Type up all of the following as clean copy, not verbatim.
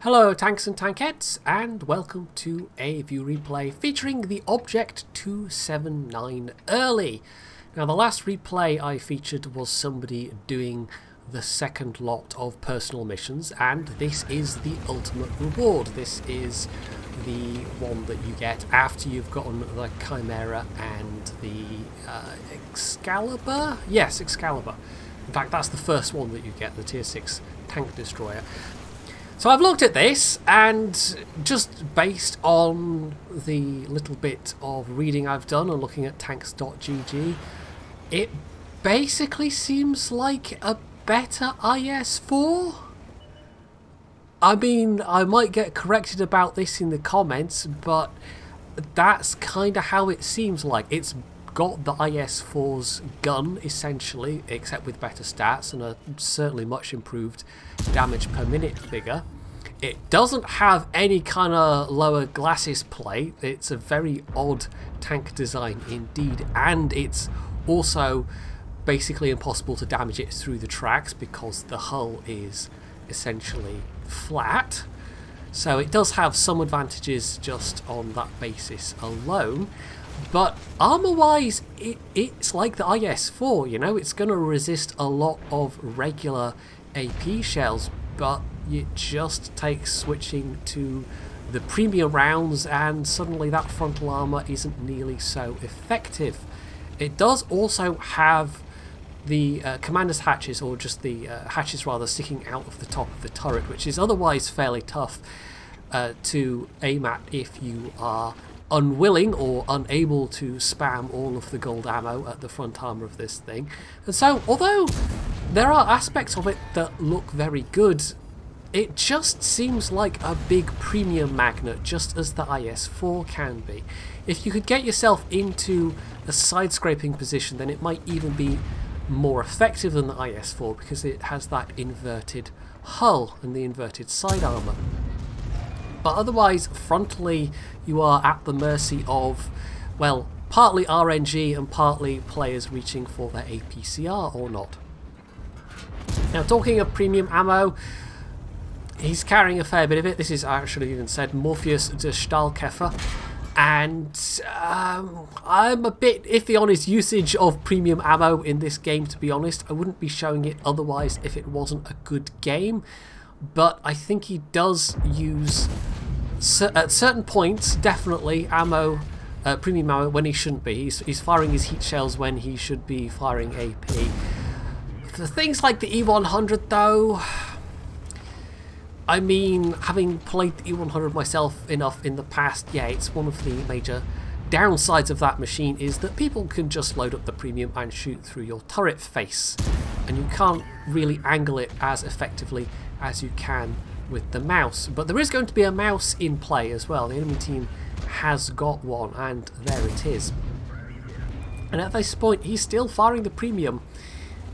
Hello tanks and tankettes, and welcome to a view replay featuring the Object 279 early. Now the last replay I featured was somebody doing the second lot of personal missions, and this is the ultimate reward. This is the one that you get after you've gotten the Chimera and the Excalibur? Yes, Excalibur. In fact, that's the first one that you get, the tier 6 tank destroyer. So I've looked at this, and just based on the little bit of reading I've done and looking at tanks.gg, it basically seems like a better IS-4. I mean, I might get corrected about this in the comments, but that's kind of how it seems like. It's got the IS-4's gun, essentially, except with better stats and a certainly much improved damage per minute figure. It doesn't have any kind of lower glasses plate. It's a very odd tank design indeed, and it's also basically impossible to damage it through the tracks because the hull is essentially flat. So it does have some advantages just on that basis alone. But armor-wise, it's like the IS-4, you know, it's going to resist a lot of regular AP shells, but it just takes switching to the premium rounds and suddenly that frontal armor isn't nearly so effective. It does also have the commander's hatches, or just the hatches rather, sticking out of the top of the turret, which is otherwise fairly tough to aim at if you are unwilling or unable to spam all of the gold ammo at the front armor of this thing. And so, although there are aspects of it that look very good, it just seems like a big premium magnet, just as the IS-4 can be. If you could get yourself into a side-scraping position, then it might even be more effective than the IS-4 because it has that inverted hull and the inverted side armor. But otherwise, frontally, you are at the mercy of, well, partly RNG and partly players reaching for their APCR or not. Now, talking of premium ammo, he's carrying a fair bit of it. This is, I should have even said, Morpheus de Stahlkäfer. And I'm a bit iffy on his usage of premium ammo in this game, to be honest. I wouldn't be showing it otherwise if it wasn't a good game. But I think he does use, at certain points, definitely ammo, premium ammo when he shouldn't be. He's firing his heat shells when he should be firing AP. For things like the E100 though, I mean, having played the E100 myself enough in the past, yeah, it's one of the major downsides of that machine is that people can just load up the premium and shoot through your turret face, and you can't really angle it as effectively as you can with the mouse. But there is going to be a mouse in play as well. The enemy team has got one, and there it is. And at this point, he's still firing the premium,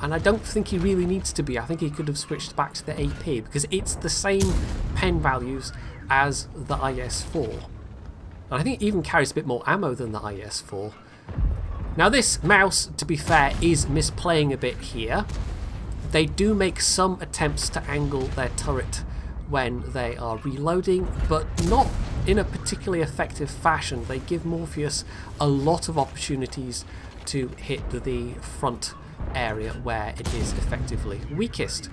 and I don't think he really needs to be. I think he could have switched back to the AP because it's the same pen values as the IS-4. And I think it even carries a bit more ammo than the IS-4. Now this mouse, to be fair, is misplaying a bit here. They do make some attempts to angle their turret when they are reloading, but not in a particularly effective fashion. They give Morpheus a lot of opportunities to hit the front area where it is effectively weakest.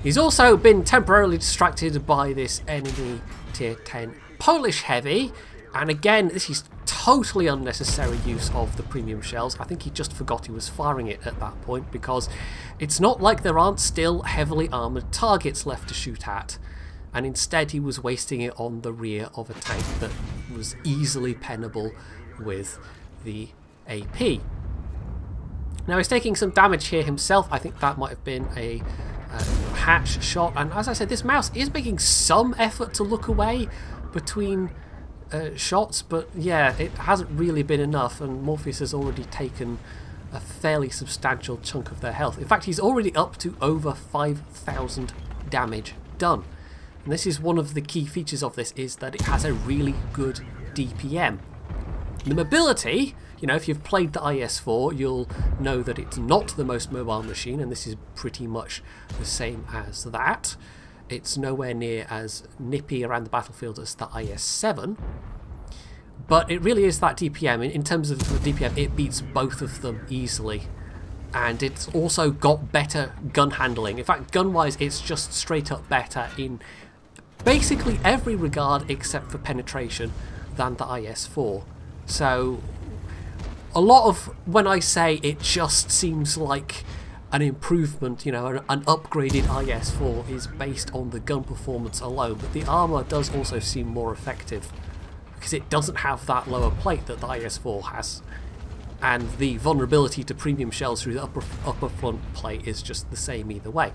He's also been temporarily distracted by this enemy tier 10 Polish heavy, and again this is totally unnecessary use of the premium shells. I think he just forgot he was firing it at that point, because it's not like there aren't still heavily armoured targets left to shoot at, and instead he was wasting it on the rear of a tank that was easily pennable with the AP. Now he's taking some damage here himself. I think that might have been a hatch shot, and as I said, this mouse is making some effort to look away between shots, but yeah, it hasn't really been enough, and Morpheus has already taken a fairly substantial chunk of their health. In fact, he's already up to over 5,000 damage done, and this is one of the key features of this, is that it has a really good DPM. The mobility, you know, if you've played the IS-4, you'll know that it's not the most mobile machine, and this is pretty much the same as that. It's nowhere near as nippy around the battlefield as the IS-7. But it really is that DPM. In terms of the DPM, it beats both of them easily. And it's also got better gun handling. In fact, gun-wise, it's just straight up better in basically every regard except for penetration than the IS-4. So a lot of when I say it just seems like an improvement, you know, an upgraded IS-4 is based on the gun performance alone, but the armour does also seem more effective because it doesn't have that lower plate that the IS-4 has, and the vulnerability to premium shells through the upper front plate is just the same either way.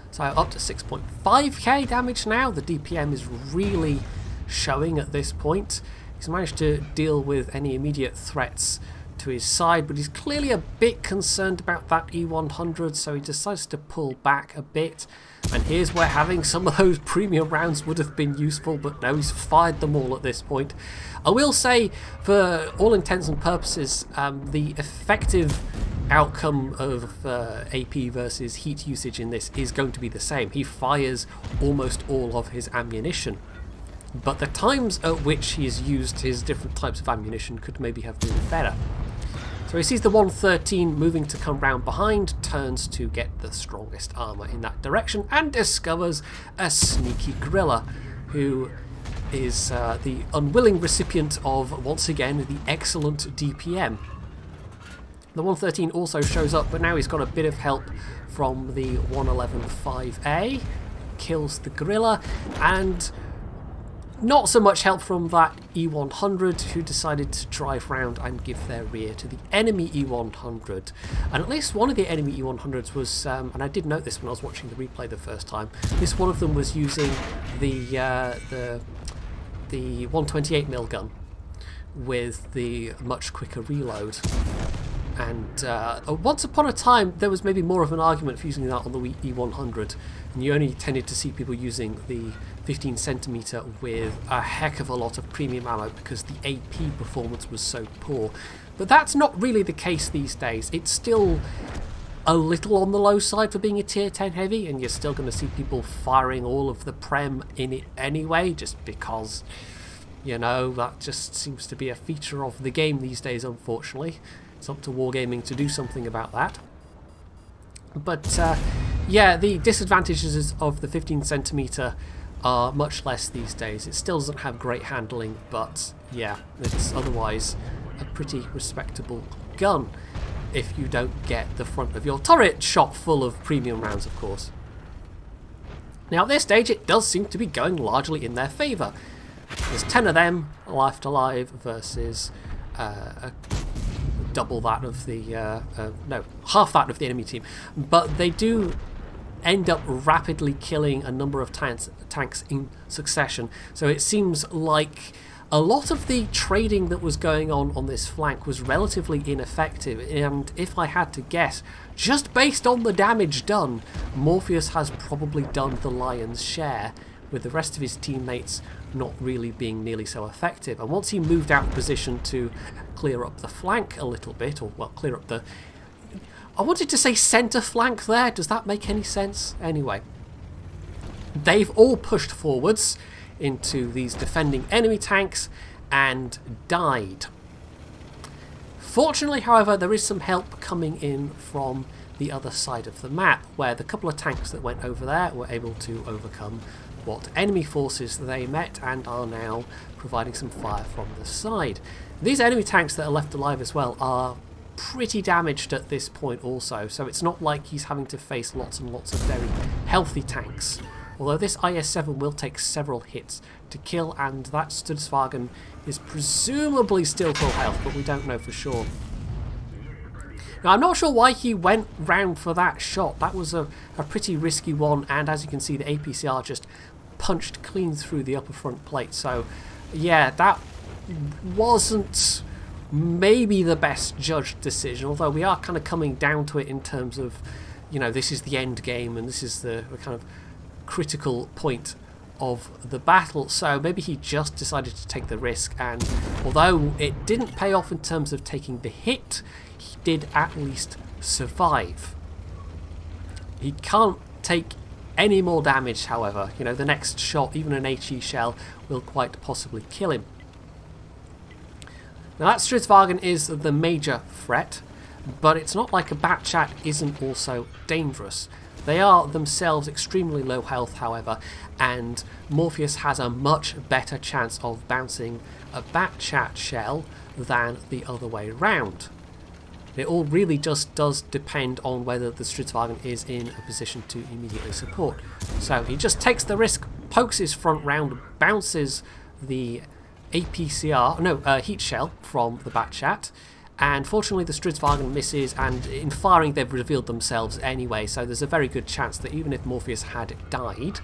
So up to 6.5k damage now. The DPM is really showing at this point. He's managed to deal with any immediate threats to his side, but he's clearly a bit concerned about that E100, so he decides to pull back a bit. And here's where having some of those premium rounds would have been useful, but no, he's fired them all at this point. I will say, for all intents and purposes, the effective outcome of AP versus heat usage in this is going to be the same. He fires almost all of his ammunition, but the times at which he has used his different types of ammunition could maybe have been better. So he sees the 113 moving to come round behind, turns to get the strongest armour in that direction, and discovers a sneaky gorilla, who is the unwilling recipient of, once again, the excellent DPM. The 113 also shows up, but now he's got a bit of help from the 111-5A, kills the gorilla, and not so much help from that E100, who decided to drive round and give their rear to the enemy E100. And at least one of the enemy E100s was, and I did note this when I was watching the replay the first time, this one of them was using the 128mm gun with the much quicker reload. And once upon a time there was maybe more of an argument for using that on the E100, and you only tended to see people using the 15cm with a heck of a lot of premium ammo because the AP performance was so poor. But that's not really the case these days. It's still a little on the low side for being a tier 10 heavy, and you're still going to see people firing all of the prem in it anyway, just because, you know, that just seems to be a feature of the game these days, unfortunately. It's up to Wargaming to do something about that. But yeah, the disadvantages of the 15cm are much less these days. It still doesn't have great handling, but yeah, it's otherwise a pretty respectable gun if you don't get the front of your turret shot full of premium rounds, of course. Now at this stage it does seem to be going largely in their favour. There's 10 of them left alive versus double that of the no, half that of the enemy team, but they do end up rapidly killing a number of tanks in succession. So it seems like a lot of the trading that was going on this flank was relatively ineffective, and if I had to guess, just based on the damage done, Morpheus has probably done the lion's share, with the rest of his teammates not really being nearly so effective. And once he moved out of position to clear up the flank a little bit, or well, clear up the... I wanted to say centre flank there, does that make any sense? Anyway, they've all pushed forwards into these defending enemy tanks and died. Fortunately, however, there is some help coming in from the other side of the map, where the couple of tanks that went over there were able to overcome what enemy forces they met and are now providing some fire from the side. These enemy tanks that are left alive as well are pretty damaged at this point also, so it's not like he's having to face lots and lots of very healthy tanks. Although this IS-7 will take several hits to kill, and that Studsvagen is presumably still full health, but we don't know for sure. Now, I'm not sure why he went round for that shot. That was a pretty risky one, and as you can see, the APCR just punched clean through the upper front plate. So, yeah, that wasn't maybe the best judged decision, although we are kind of coming down to it in terms of, you know, this is the end game, and this is the kind of critical point of the battle. So maybe he just decided to take the risk, and although it didn't pay off in terms of taking the hit, he did at least survive. He can't take any more damage, however. You know, the next shot, even an HE shell, will quite possibly kill him. Now that Stridsvagen is the major threat, but it's not like a Batchat isn't also dangerous. They are themselves extremely low health, however, and Morpheus has a much better chance of bouncing a Batchat shell than the other way round. It all really just does depend on whether the Stridsvagen is in a position to immediately support. So he just takes the risk, pokes his front round, bounces the APCR, no, heat shell from the Batchat, and fortunately the Stridsvagen misses, and in firing they've revealed themselves anyway, so there's a very good chance that even if Morpheus had died,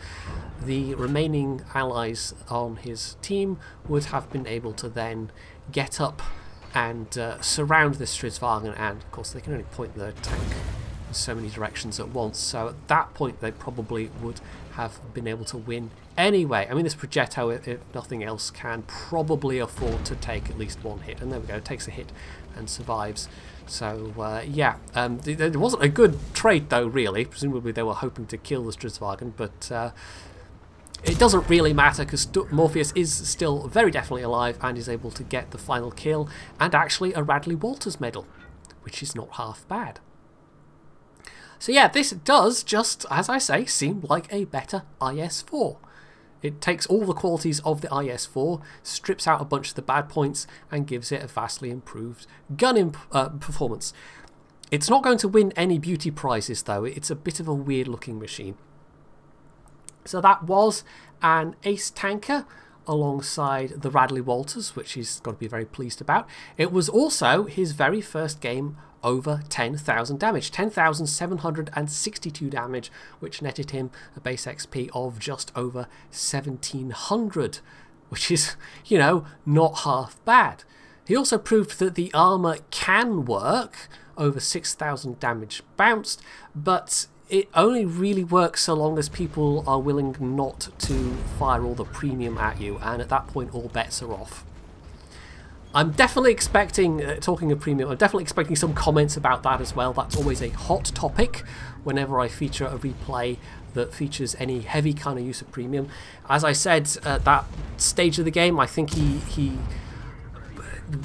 the remaining allies on his team would have been able to then get up and surround the Stridsvagen, and of course they can only point the tank in so many directions at once, so at that point they probably would have been able to win anyway. I mean, this Progetto, if nothing else, can probably afford to take at least one hit, and there we go, takes a hit and survives. So yeah, it wasn't a good trade though, really. Presumably they were hoping to kill the Stridsvagen, but it doesn't really matter because Morpheus is still very definitely alive and is able to get the final kill, and actually a Radley-Walters medal, which is not half bad. So yeah, this does just, as I say, seem like a better IS-4. It takes all the qualities of the IS-4, strips out a bunch of the bad points, and gives it a vastly improved gun performance. It's not going to win any beauty prizes though, it's a bit of a weird looking machine. So that was an ace tanker alongside the Radley-Walters, which he's got to be very pleased about. It was also his very first game over 10,000 damage, 10,762 damage, which netted him a base XP of just over 1,700, which is, you know, not half bad. He also proved that the armour can work, over 6,000 damage bounced, but it only really works so long as people are willing not to fire all the premium at you, and at that point all bets are off. I'm definitely expecting, talking of premium, I'm definitely expecting some comments about that as well. That's always a hot topic whenever I feature a replay that features any heavy kind of use of premium. As I said, at that stage of the game, I think he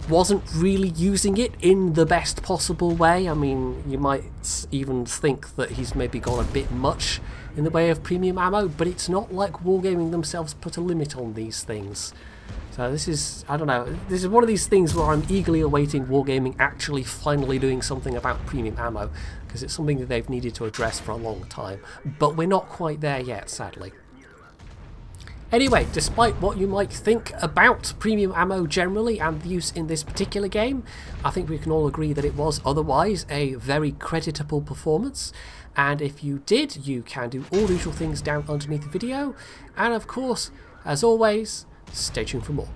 wasn't really using it in the best possible way. I mean, you might even think that he's maybe gone a bit much in the way of premium ammo, but it's not like Wargaming themselves put a limit on these things. So this is, I don't know, this is one of these things where I'm eagerly awaiting Wargaming actually finally doing something about premium ammo, because it's something that they've needed to address for a long time, but we're not quite there yet, sadly. Anyway, despite what you might think about premium ammo generally and the use in this particular game, I think we can all agree that it was otherwise a very creditable performance. And if you did, you can do all the usual things down underneath the video. And of course, as always, stay tuned for more.